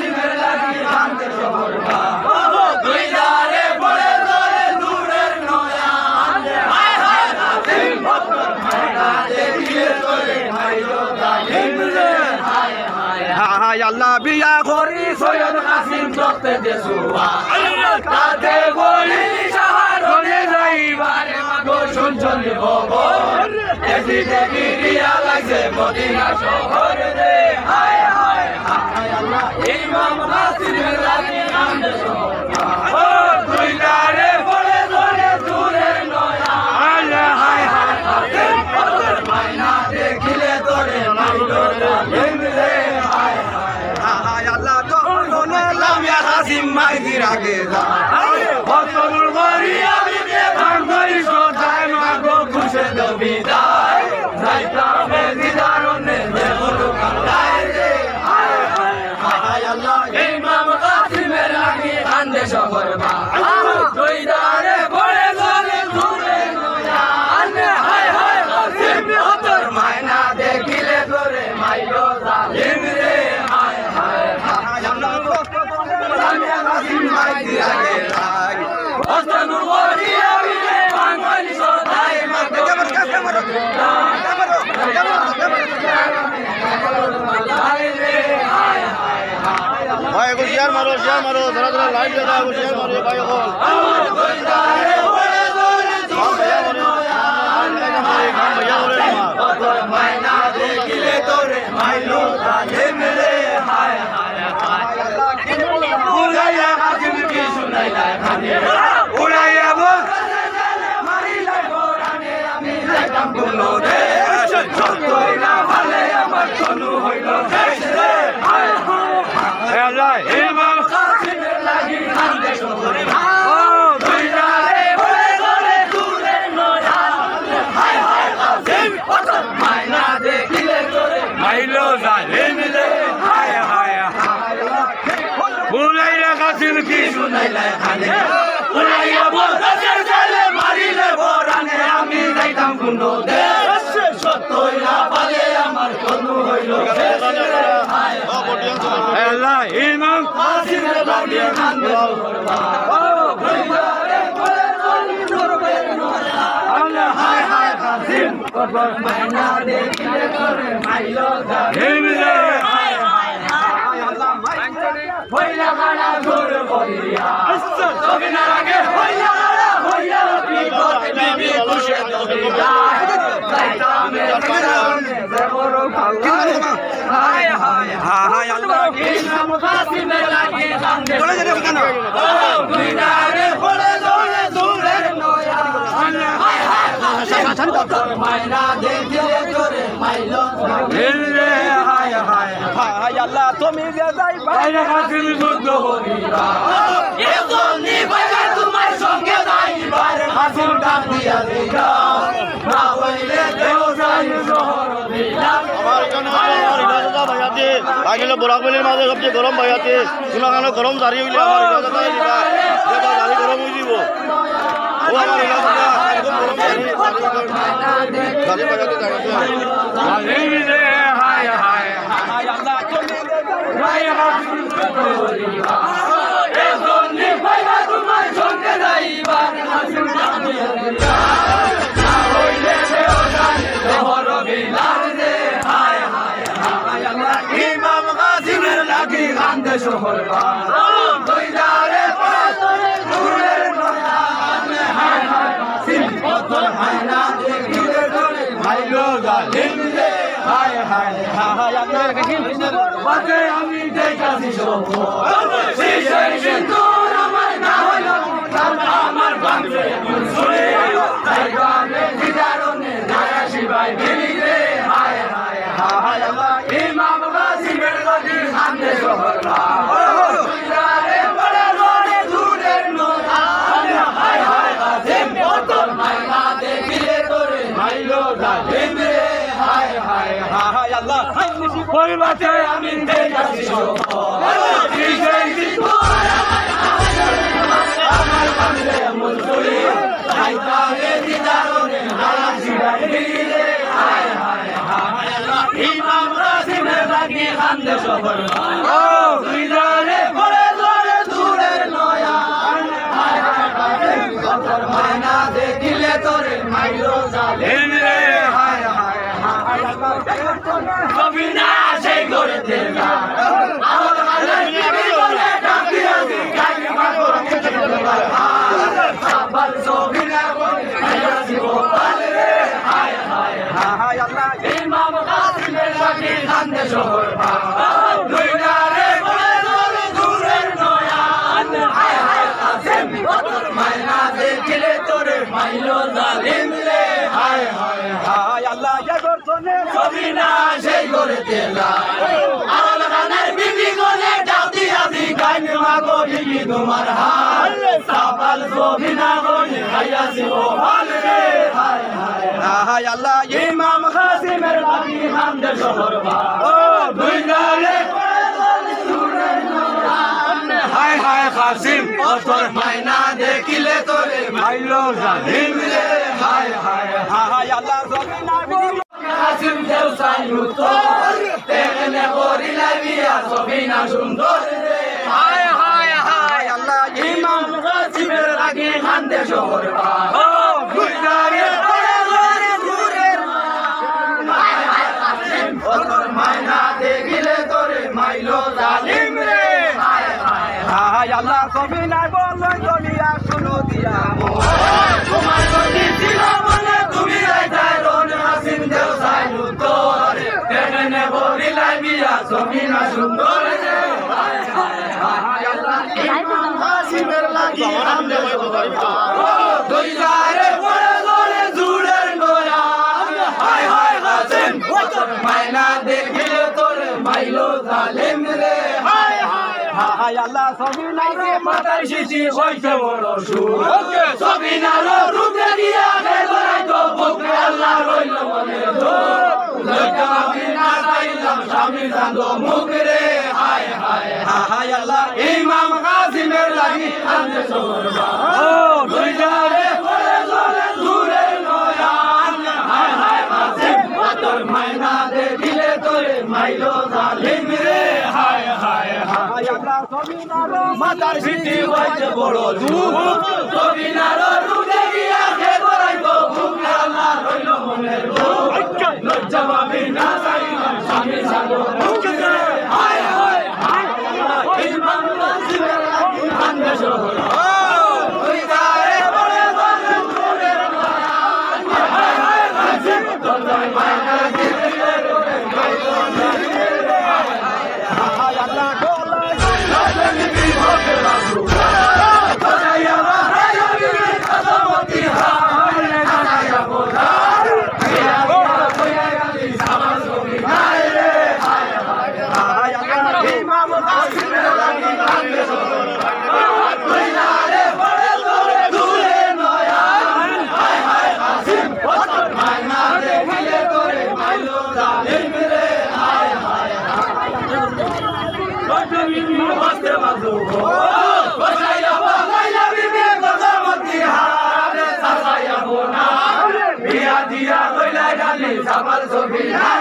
কাসিমের লাগি কান্দে শহর বা দুই ধারে পড়ে ধরে দূরের নয়া হায় হায় কাসিম ভক্তর মায়না দেখিলে তোরে মাইলো জালিম রে হায় হায় হায় আল্লাহ বিয়া করি সৈয়দ কাসিম দত্তে দেসুয়া তাতে বলি শাহরনে যাইবারে মাগো শুনছনি খবর এসি দেখি রিয়া লাগছে মদিনা শহর রে হায় হায় হায় আল্লাহ ইমাম কাসিমের লাগি কান্দে শহর ও দুই ধারে পড়ে ধরে দূরের নয়া হায় হায় হায় কাসিম ভক্তর মায়না দেখিলে তোরে মাইলো জালিম রে হায় হায় হায় আল্লাহ তখন শুনলাম ইয়া কাসিম মাইদির আগে যা ভক্তর গরি আমি কে ভাঙই সদায় মাগো খুশে দবি দায় যাইতাম দিদারনে দেবল কালায় রে হায় হায় হায় আল্লাহ ইমাম কাসিমের লাগি কান্দে শহর বা দুই ধারে পড়ে ধরে দূরে নয়া হায় হায় কাসিম ভক্তর মায়না দেখিলে তোরে মাইলো জালিম রে হায় হায় হায় আল্লাহ কাসিম মাইদির আগে লাগে অস্তনুর গরি আমি কে ভাঙই সদায় মাগো ভাই এগো শেয়ার মারো ধরা ধরা লাইভ দেখা এগো শেয়ার মারো ভাই এগো মায়না দেখিলে তোরে মাইলো জালিম রে হায় হায় উড়াইয়া কাসিম কি শুনাইলা খানে উড়াইয়া মারিলাই গোরানে আমি যাইতাম কোনো দেশ যতই না ভালে আমার তনু হইল শেষ রে হায় হায় আল্লাহ ইমাম কাসিমের লাগি কান্দে শহর ও দুই ধারে পড়ে ধরে দূরের নয়া হায় হায় কাসিম ভক্তর মায়না দেখিলে তোরে মাইলো জালিম রে হায় হায় হায় উড়াইয়া কাসিম কি শুনাইলা খানে উড়াইয়া বলতে চলে মারিলে গোরানে আমি যাইতাম কোনো দেশ সত্যই না পালে আমার তনু হইল শেষ রে হায় আল্লাহ ইমাম কাসিমের লাগি কান্দে শহর বা দুই ধারে পড়ে ধরে দূরের নয়া হায় হায় কাসিম ভক্তর মায়না দেখিলে তোরে মাইলো জালিম রে হায় হায় হায় আল্লাহ হইলা গাড়া জোর করিয়া সবিনার আগে হইলা বিপদ বিবি খুশে দবি যায় যাইতামে কারণে দেবর খালায় হায় হায় হায় আল্লাহ ইমাম কাসিমের লাগি কান্দে দুই ধারে পড়ে ধরে দূরের নয়া হায় হায় ভক্তর মায়না দেখিলে তোরে মাইলো জালিম রে হায় হায় হায় আল্লাহ তুমি যে যাইবা কাসিম যুদ্ধ করিবা এজন্যই ভাইবা তোমার সঙ্গে যাইবার কাসিম ডাক দিয়া দিলা না হইলে দেও যাই শহর দিলা আমার এখানে ভাইয়াতে লাগিলে বরাকবেলির মাঝে সবচেয়ে গরম ভাইয়াতে কোনোখানে গরম জারি হইলে আমার ইলাকা দিবা যেটা জারি গরম হয়ে দিব ও আমার ইলাকা একদম গরম জারি ভাইয়াতে জালিম রে হায় হায় হায় আল্লাহ তুমি ভাইয়া কাসিম যুদ্ধ করিবা এজন্যই ভাইবা তোমার সঙ্গে যাইবার কাসিম ডাক দিয়া দিলা না হইলে দেও যাই শহর বিলাস রে হায় হায় হায় আল্লাহ ইমাম কাসিমের লাগি কান্দে শহর বা দুই ধারে পড়ে ধরে দূরের নয়া হায় হায় কাসিম ভক্তর মায়না দেখিলে তোরে মাইলো জালিম রে হায় হায় হায় আল্লাহ বাজে আমি দেখাছি শহর সেই সিন্দুর আমার না হইলো আমার বাংলে মুনসুরি তাই গানে দিদারনে নায়া শিবাই মিলি রে হায় হায় হায় আল্লাহ ইমাম কাসিমের লাগি কান্দে শহর বা দুই ধারে পড়ে ধরে দূরের নয়া হায় হায় কাসিম ভক্তর মায়না দেখিলে তোরে মাইলো জালিম রে হায় হায় হায় আল্লাহ ওই বাতে আমি দেখাছি শহর সেই সিন্দুর আমার বাংলে মুনসুরি তাই গানে দিদারনে নায়া শিবাই মিলি রে হায় হায় হায় আল্লাহ ইমাম সেই করে তেলা আরল গানের বিবি গনে জাতি আজি গাইন মাগো বিবি তোমার হাল সাবাল জবিনা গনে হাইয়াছি ও হাল রে হায় হায় হায় আল্লাহ ইমাম কাসিমের লাগি হামদে শহর বা ও দুই গালে হায় হায় কাসিম ও তোর মাইনা দেখিলে তোরে মাইলো জালিম রে হায় হায় হায় আল্লাহ জবিনা গনে কাসিম দেও সাইয়ুতর তেনে করিলা বিয়া জবিনা সুন্দর রে হায় হায় হায় আল্লাহ ইমাম কাসিমের লাগি হামদে শহর বা ও দুই গালে মাইনা দেখিলে তোরে মাইলো জালিম রে হায় হায় হায় আল্লাহ সবই নাই বলই দলিয়া শুনো দিয়া তোমার গতি ছিল মনে তুমি যাইতাই রন হাসিম দেও সাইলু তোর তেনে বলিলাই বিয়া সবই না সুন্দর রে হায় হায় হায় আল্লাহ ইমাম হাসিমের লাগি আমদে দুই যারে পড়ে গলে জুড়ের নয়া হায় হায় হাসিম মাইনা দেখিলে তোরে মাইলো জালিম রে হায় হায় হায় আল্লাহ সবিনার মাতার শিশি হইছে বড় সুর সবিনার রূপে দিয়া বেদরাই তো বুকে আল্লাহ রইল মনে দোর লইতা আমি না চাইলাম স্বামী জানো মুখ রে হায় হায় হায় আল্লাহ ইমাম কাসিমের লাগি আনতে সরবা ও দুইটারে পড়ে চলে দূরে নয়ান হায় হায় কাসিম তোর মাইনা দেখিলে তোরে মাইলো জালিম রে হায় হায় হায় আল্লাহ সবিনার মাতার সিটি হইছে বড় দুঃখ সবিনার রূপে গিয়া কে করাইবো বুকে আল্লাহ রইল মনের দুঃখ লজ্জা পাবি না চাইলাম স্বামী সাগো মুখ রে হায় হায় হায় ইমাম কাসিমের লাগি আনবে শহর ওই গায়ে বলে বলে তোরে হায় হায় কাসিম তোর মাইনা দেখিলে তোরে মাইলো জালিম রে হায় আল্লাহ গোলা জানি বিভকে রাসু বাজাইয়া বাজাইয়া বিবি কদমতি হায় কানায়া বোঝা ইয়া কইয়া গালি সামাল ছবি নাই রে হায় হায় হায় আল্লাহ ইমাম কাসিমের লাগি আনবে শহর তুই নারে পড়ে তোরে দূরে নয়া হায় হায় কাসিম তোর মাইনা দেখিলে তোরে মাইলো জালিম রে হায় হায় হায় বসতে বাজু বসাইয়া বসাইয়া বিবি কদমতি হায় সাসাইয়া বোনা বিয়া দিয়া কইলা গালি সামাল ছবি নাই